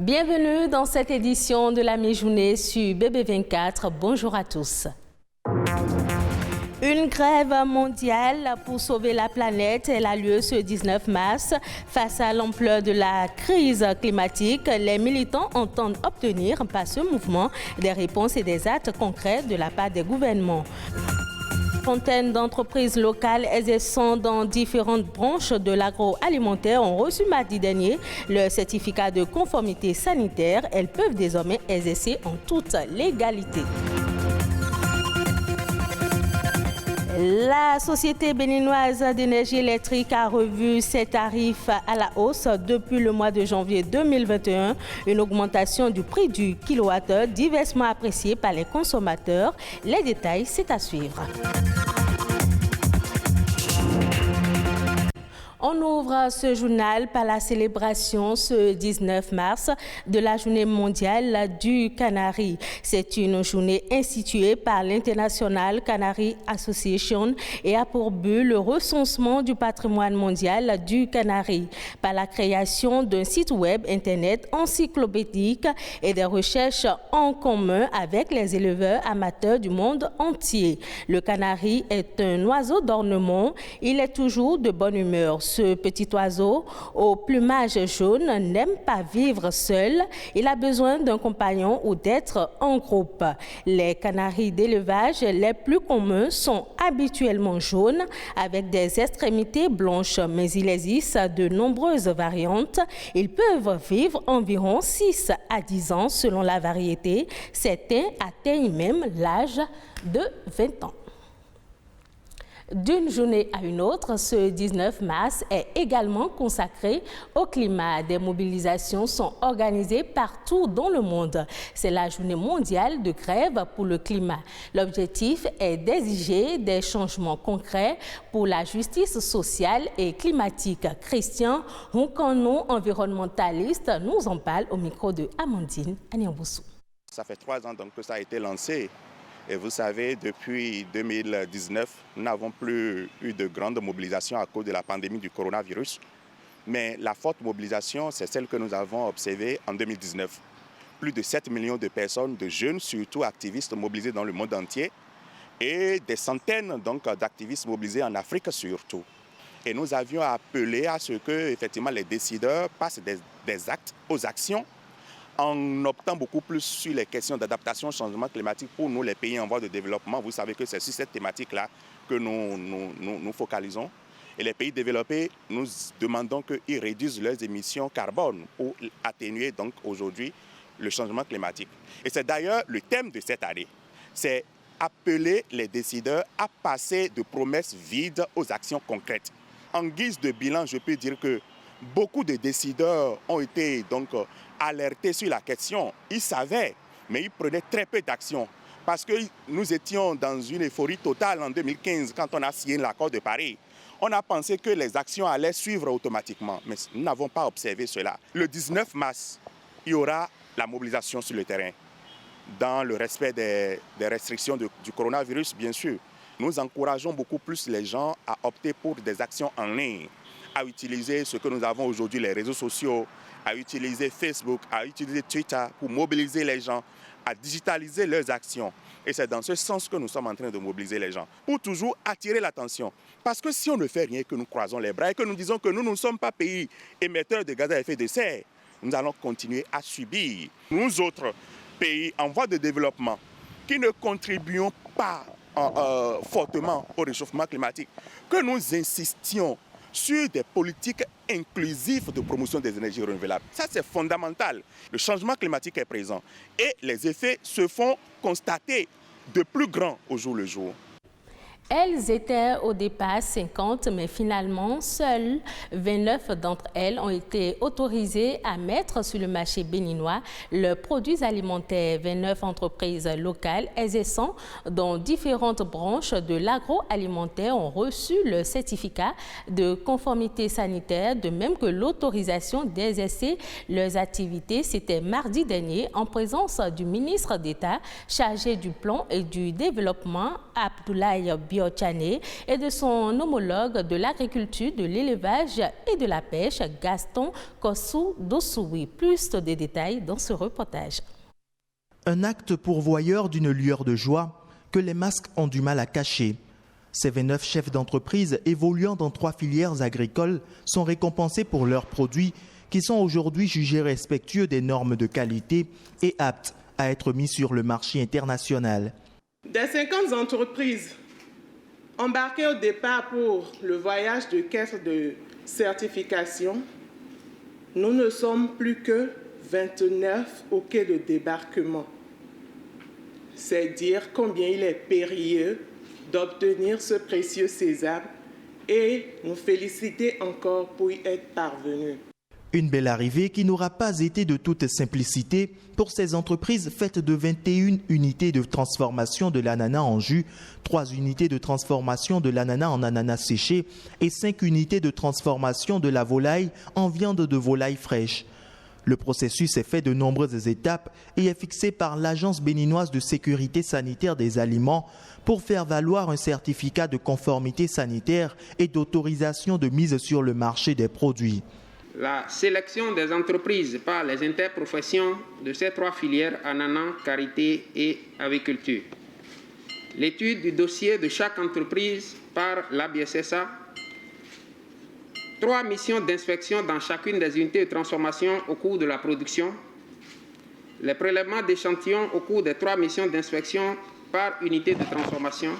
Bienvenue dans cette édition de la mi-journée sur BB24. Bonjour à tous. Une grève mondiale pour sauver la planète, elle a lieu ce 19 mars. Face à l'ampleur de la crise climatique, les militants entendent obtenir par ce mouvement des réponses et des actes concrets de la part des gouvernements. Centaines d'entreprises locales exerçant dans différentes branches de l'agroalimentaire ont reçu mardi dernier le certificat de conformité sanitaire. Elles peuvent désormais exercer en toute légalité. La Société béninoise d'énergie électrique a revu ses tarifs à la hausse depuis le mois de janvier 2021. Une augmentation du prix du kilowattheure diversement appréciée par les consommateurs. Les détails, c'est à suivre. On ouvre ce journal par la célébration ce 19 mars de la Journée mondiale du Canari. C'est une journée instituée par l'International Canary Association et a pour but le recensement du patrimoine mondial du Canari par la création d'un site web internet encyclopédique et des recherches en commun avec les éleveurs amateurs du monde entier. Le canari est un oiseau d'ornement. Il est toujours de bonne humeur. Ce petit oiseau au plumage jaune n'aime pas vivre seul. Il a besoin d'un compagnon ou d'être en groupe. Les canaris d'élevage les plus communs sont habituellement jaunes avec des extrémités blanches, mais il existe de nombreuses variantes. Ils peuvent vivre environ 6 à 10 ans selon la variété. Certains atteignent même l'âge de 20 ans. D'une journée à une autre, ce 19 mars est également consacré au climat. Des mobilisations sont organisées partout dans le monde. C'est la journée mondiale de grève pour le climat. L'objectif est d'exiger des changements concrets pour la justice sociale et climatique. Christian Hunkano, environnementaliste, nous en parle au micro de Amandine Aniamboussou. Ça fait 3 ans donc que ça a été lancé. Et vous savez, depuis 2019, nous n'avons plus eu de grande mobilisation à cause de la pandémie du coronavirus. Mais la forte mobilisation, c'est celle que nous avons observée en 2019. Plus de 7 millions de personnes, de jeunes, surtout activistes mobilisés dans le monde entier. Et des centaines d'activistes mobilisés en Afrique surtout. Et nous avions appelé à ce que effectivement, les décideurs passent des actes aux actions, en optant beaucoup plus sur les questions d'adaptation au changement climatique pour nous, les pays en voie de développement. Vous savez que c'est sur cette thématique-là que nous focalisons. Et les pays développés, nous demandons qu'ils réduisent leurs émissions carbone pour atténuer donc aujourd'hui le changement climatique. Et c'est d'ailleurs le thème de cette année. C'est appeler les décideurs à passer de promesses vides aux actions concrètes. En guise de bilan, je peux dire que beaucoup de décideurs ont été donc alertés sur la question. Ils savaient, mais ils prenaient très peu d'actions. Parce que nous étions dans une euphorie totale en 2015 quand on a signé l'accord de Paris. On a pensé que les actions allaient suivre automatiquement, mais nous n'avons pas observé cela. Le 19 mars, il y aura la mobilisation sur le terrain, dans le respect des restrictions du coronavirus, bien sûr. Nous encourageons beaucoup plus les gens à opter pour des actions en ligne, à utiliser ce que nous avons aujourd'hui, les réseaux sociaux, à utiliser Facebook, à utiliser Twitter pour mobiliser les gens, à digitaliser leurs actions. Et c'est dans ce sens que nous sommes en train de mobiliser les gens, pour toujours attirer l'attention. Parce que si on ne fait rien, que nous croisons les bras et que nous disons que nous ne sommes pas pays émetteurs de gaz à effet de serre, nous allons continuer à subir. Nous autres pays en voie de développement, qui ne contribuons pas fortement au réchauffement climatique, que nous insistions sur des politiques inclusives de promotion des énergies renouvelables. Ça, c'est fondamental. Le changement climatique est présent et les effets se font constater de plus grands au jour le jour. Elles étaient au départ 50, mais finalement, seules 29 d'entre elles ont été autorisées à mettre sur le marché béninois leurs produits alimentaires. 29 entreprises locales exerçant dans différentes branches de l'agroalimentaire ont reçu le certificat de conformité sanitaire, de même que l'autorisation d'exercer leurs activités. C'était mardi dernier en présence du ministre d'État chargé du plan et du développement, Abdoulaye Bio. Biotchané et de son homologue de l'agriculture, de l'élevage et de la pêche, Gaston Kossou-Dossoui. Plus de détails dans ce reportage. Un acte pourvoyeur d'une lueur de joie que les masques ont du mal à cacher. Ces 29 chefs d'entreprise évoluant dans 3 filières agricoles sont récompensés pour leurs produits qui sont aujourd'hui jugés respectueux des normes de qualité et aptes à être mis sur le marché international. Des 50 entreprises embarquées au départ pour le voyage de quête de certification, nous ne sommes plus que 29 au quai de débarquement. C'est dire combien il est périlleux d'obtenir ce précieux sésame et nous féliciter encore pour y être parvenus. Une belle arrivée qui n'aura pas été de toute simplicité pour ces entreprises faites de 21 unités de transformation de l'ananas en jus, 3 unités de transformation de l'ananas en ananas séché et 5 unités de transformation de la volaille en viande de volaille fraîche. Le processus est fait de nombreuses étapes et est fixé par l'Agence béninoise de sécurité sanitaire des aliments pour faire valoir un certificat de conformité sanitaire et d'autorisation de mise sur le marché des produits. La sélection des entreprises par les interprofessions de ces 3 filières ananas, karité et aviculture. L'étude du dossier de chaque entreprise par l'ABSSA. 3 missions d'inspection dans chacune des unités de transformation au cours de la production. Les prélèvements d'échantillons au cours des 3 missions d'inspection par unité de transformation.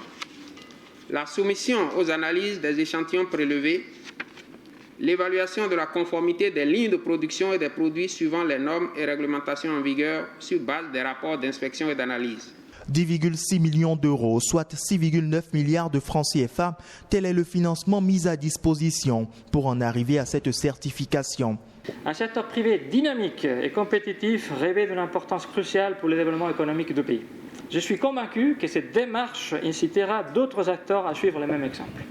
La soumission aux analyses des échantillons prélevés. L'évaluation de la conformité des lignes de production et des produits suivant les normes et réglementations en vigueur sur base des rapports d'inspection et d'analyse. 10,6 millions d'euros, soit 6,9 milliards de francs CFA, tel est le financement mis à disposition pour en arriver à cette certification. Un secteur privé dynamique et compétitif revêt d'une importance cruciale pour le développement économique du pays. Je suis convaincu que cette démarche incitera d'autres acteurs à suivre le même exemple.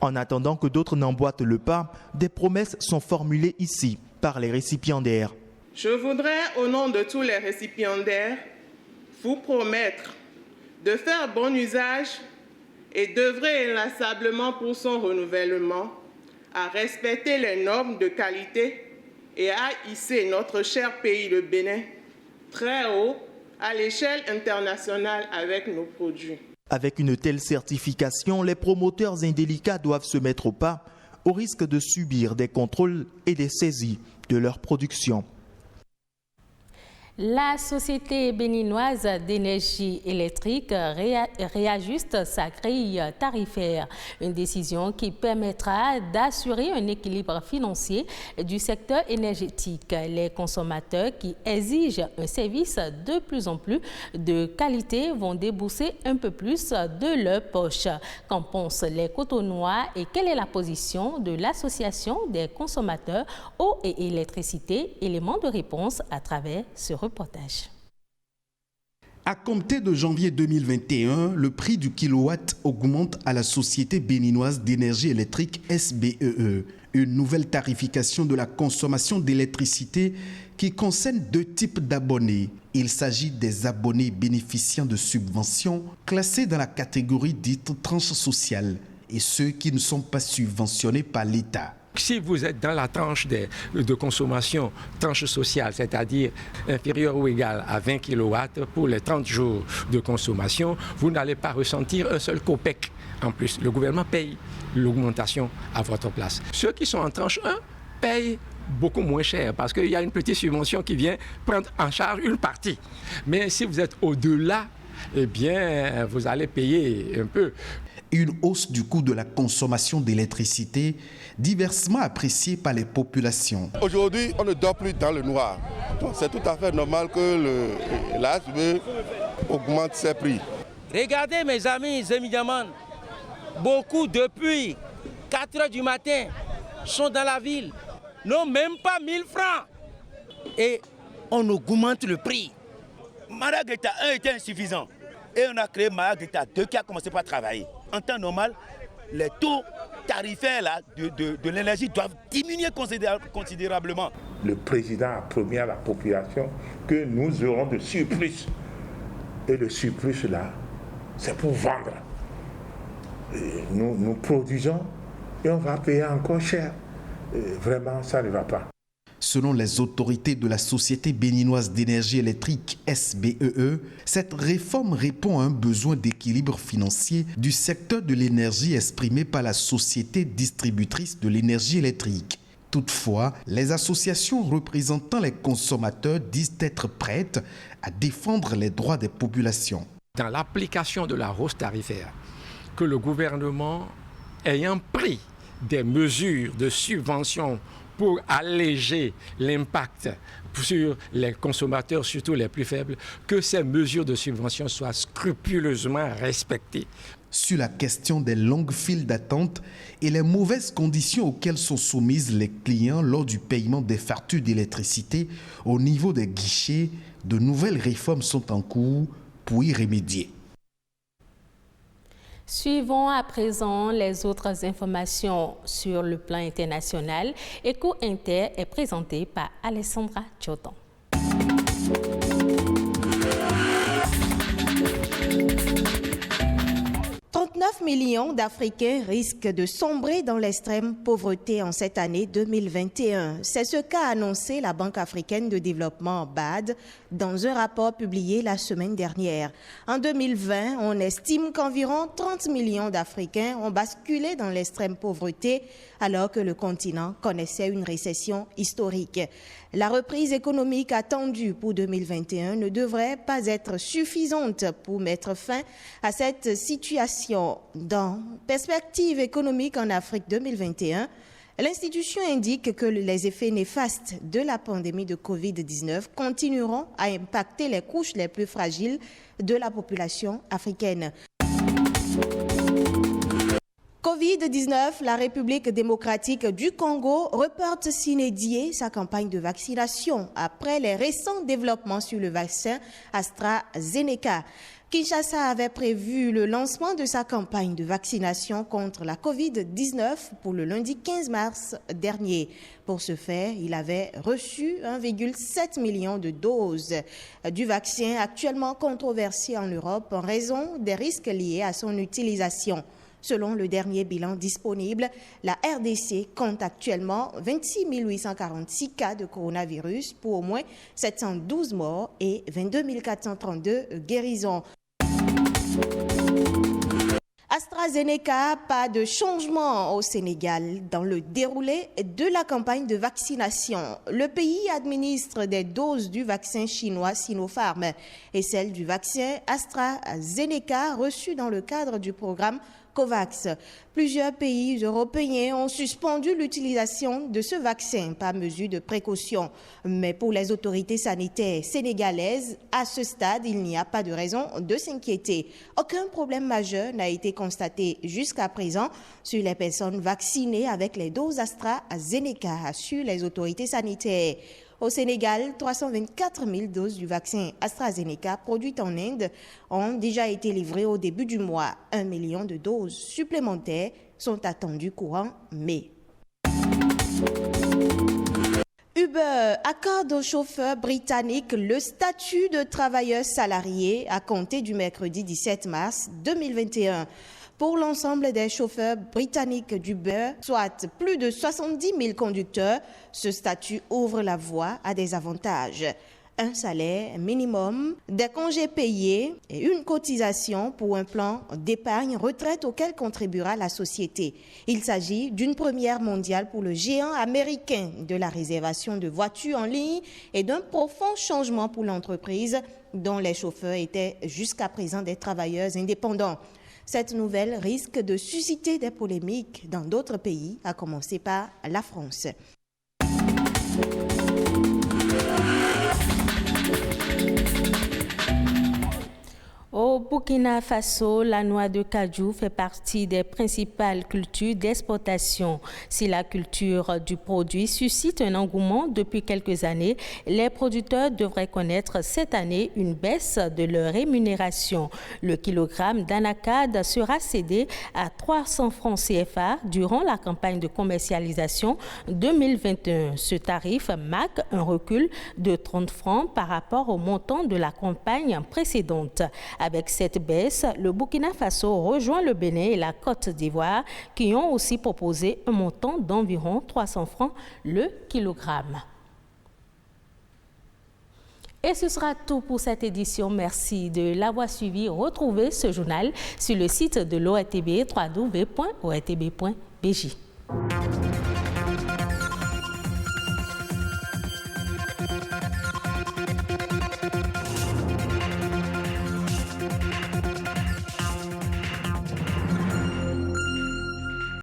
En attendant que d'autres n'emboîtent le pas, des promesses sont formulées ici par les récipiendaires. Je voudrais, au nom de tous les récipiendaires, vous promettre de faire bon usage et d'œuvrer inlassablement pour son renouvellement, à respecter les normes de qualité et à hisser notre cher pays, le Bénin, très haut à l'échelle internationale avec nos produits. Avec une telle certification, les promoteurs indélicats doivent se mettre au pas, au risque de subir des contrôles et des saisies de leur production. La Société béninoise d'énergie électrique réajuste sa grille tarifaire, une décision qui permettra d'assurer un équilibre financier du secteur énergétique. Les consommateurs qui exigent un service de plus en plus de qualité vont débourser un peu plus de leur poche. Qu'en pensent les Cotonois et quelle est la position de l'Association des consommateurs eau et électricité? Élément de réponse à travers ce reportage. À compter de janvier 2021, le prix du kilowatt augmente à la Société béninoise d'énergie électrique SBEE, une nouvelle tarification de la consommation d'électricité qui concerne 2 types d'abonnés. Il s'agit des abonnés bénéficiant de subventions classés dans la catégorie dite tranche sociale et ceux qui ne sont pas subventionnés par l'État. Si vous êtes dans la tranche de consommation, tranche sociale, c'est-à-dire inférieure ou égale à 20 kW pour les 30 jours de consommation, vous n'allez pas ressentir un seul copec. En plus, le gouvernement paye l'augmentation à votre place. Ceux qui sont en tranche 1 payent beaucoup moins cher parce qu'il y a une petite subvention qui vient prendre en charge une partie. Mais si vous êtes au-delà, eh bien, vous allez payer un peu. Une hausse du coût de la consommation d'électricité diversement appréciée par les populations. Aujourd'hui, on ne dort plus dans le noir. C'est tout à fait normal que l'ASB augmente ses prix. Regardez mes amis Zemidiaman, beaucoup depuis 4 heures du matin sont dans la ville, n'ont même pas 1000 francs. Et on augmente le prix. Marageta 1 était insuffisant. Et on a créé Marageta 2 qui a commencé par travailler. En temps normal, les taux tarifaires là, de l'énergie doivent diminuer considérablement. Le président a promis à la population que nous aurons de surplus. Et le surplus là, c'est pour vendre. nous produisons et on va payer encore cher. Vraiment, ça ne va pas. Selon les autorités de la Société béninoise d'énergie électrique SBEE, cette réforme répond à un besoin d'équilibre financier du secteur de l'énergie exprimé par la société distributrice de l'énergie électrique. Toutefois, les associations représentant les consommateurs disent être prêtes à défendre les droits des populations. Dans l'application de la hausse tarifaire, que le gouvernement ayant pris des mesures de subvention pour alléger l'impact sur les consommateurs, surtout les plus faibles, que ces mesures de subvention soient scrupuleusement respectées. Sur la question des longues files d'attente et les mauvaises conditions auxquelles sont soumises les clients lors du paiement des factures d'électricité au niveau des guichets, de nouvelles réformes sont en cours pour y remédier. Suivons à présent les autres informations sur le plan international. Eco Inter est présenté par Alessandra Tchotan. 39 millions d'Africains risquent de sombrer dans l'extrême pauvreté en cette année 2021. C'est ce qu'a annoncé la Banque africaine de développement BAD dans un rapport publié la semaine dernière. En 2020, on estime qu'environ 30 millions d'Africains ont basculé dans l'extrême pauvreté alors que le continent connaissait une récession historique. La reprise économique attendue pour 2021 ne devrait pas être suffisante pour mettre fin à cette situation. Dans Perspective économique en Afrique 2021, l'institution indique que les effets néfastes de la pandémie de Covid-19 continueront à impacter les couches les plus fragiles de la population africaine. Covid-19, la République démocratique du Congo reporte sine die sa campagne de vaccination après les récents développements sur le vaccin AstraZeneca. Kinshasa avait prévu le lancement de sa campagne de vaccination contre la Covid-19 pour le lundi 15 mars dernier. Pour ce faire, il avait reçu 1,7 million de doses du vaccin actuellement controversé en Europe en raison des risques liés à son utilisation. Selon le dernier bilan disponible, la RDC compte actuellement 26 846 cas de coronavirus pour au moins 712 morts et 22 432 guérisons. AstraZeneca, pas de changement au Sénégal dans le déroulé de la campagne de vaccination. Le pays administre des doses du vaccin chinois Sinopharm et celles du vaccin AstraZeneca reçues dans le cadre du programme COVAX. Plusieurs pays européens ont suspendu l'utilisation de ce vaccin par mesure de précaution. Mais pour les autorités sanitaires sénégalaises, à ce stade, il n'y a pas de raison de s'inquiéter. Aucun problème majeur n'a été constaté jusqu'à présent sur les personnes vaccinées avec les doses AstraZeneca, assurent les autorités sanitaires. Au Sénégal, 324 000 doses du vaccin AstraZeneca produites en Inde ont déjà été livrées au début du mois. 1 million de doses supplémentaires sont attendues courant mai. Uber accorde aux chauffeurs britanniques le statut de travailleurs salariés à compter du mercredi 17 mars 2021. Pour l'ensemble des chauffeurs britanniques d'Uber, soit plus de 70 000 conducteurs, ce statut ouvre la voie à des avantages. Un salaire minimum, des congés payés et une cotisation pour un plan d'épargne retraite auquel contribuera la société. Il s'agit d'une première mondiale pour le géant américain de la réservation de voitures en ligne et d'un profond changement pour l'entreprise dont les chauffeurs étaient jusqu'à présent des travailleurs indépendants. Cette nouvelle risque de susciter des polémiques dans d'autres pays, à commencer par la France. Au Burkina Faso, la noix de cajou fait partie des principales cultures d'exportation. Si la culture du produit suscite un engouement depuis quelques années, les producteurs devraient connaître cette année une baisse de leur rémunération. Le kilogramme d'anacade sera cédé à 300 francs CFA durant la campagne de commercialisation 2021. Ce tarif marque un recul de 30 francs par rapport au montant de la campagne précédente. Avec ces cette baisse, le Burkina Faso rejoint le Bénin et la Côte d'Ivoire qui ont aussi proposé un montant d'environ 300 francs le kilogramme. Et ce sera tout pour cette édition. Merci de l'avoir suivi. Retrouvez ce journal sur le site de l'ORTB, www.ortb.bj.